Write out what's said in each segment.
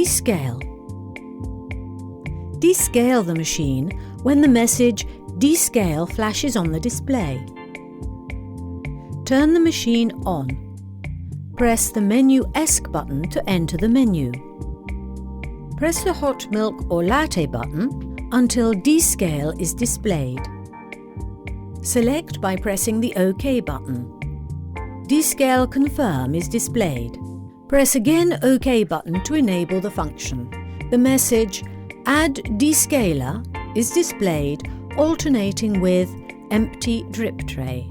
Descale. Descale the machine when the message Descale flashes on the display. Turn the machine on. Press the Menu ESC button to enter the menu. Press the hot milk or latte button until Descale is displayed. Select by pressing the OK button. Descale Confirm is displayed. Press again OK button to enable the function. The message Add Descaler is displayed, alternating with Empty Drip Tray.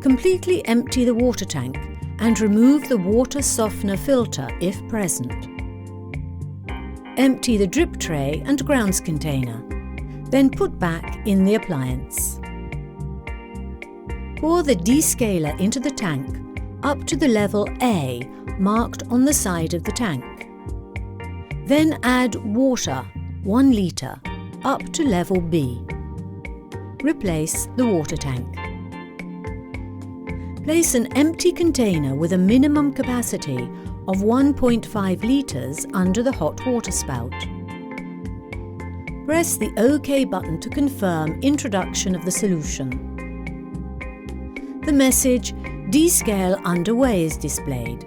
Completely empty the water tank and remove the water softener filter if present. Empty the drip tray and grounds container, then put back in the appliance. Pour the descaler into the tank up to the level A marked on the side of the tank. Then add water 1 litre up to level B. Replace the water tank. Place an empty container with a minimum capacity of 1.5 litres under the hot water spout. Press the OK button to confirm introduction of the solution. The message Descale underway is displayed.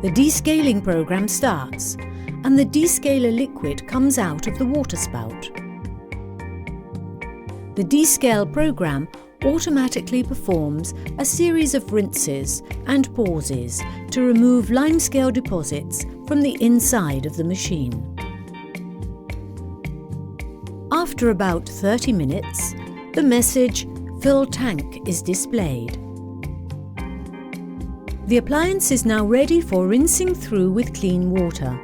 The descaling program starts and the descaler liquid comes out of the water spout. The Descale program automatically performs a series of rinses and pauses to remove limescale deposits from the inside of the machine. After about 30 minutes, the message Fill Tank is displayed. The appliance is now ready for rinsing through with clean water.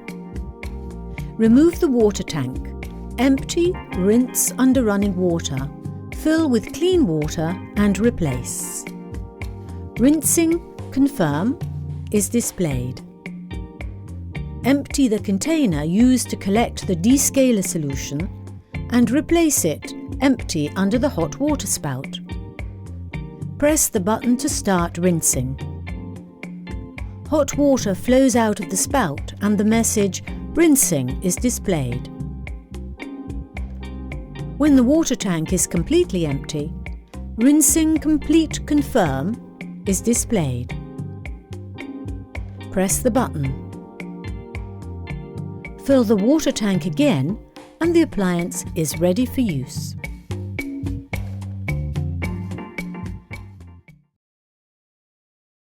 Remove the water tank, empty, rinse under running water, fill with clean water and replace. Rinsing Confirm is displayed. Empty the container used to collect the descaler solution and replace it empty under the hot water spout. Press the button to start rinsing. Hot water flows out of the spout and the message Rinsing is displayed. When the water tank is completely empty, Rinsing Complete Confirm is displayed. Press the button. Fill the water tank again and the appliance is ready for use.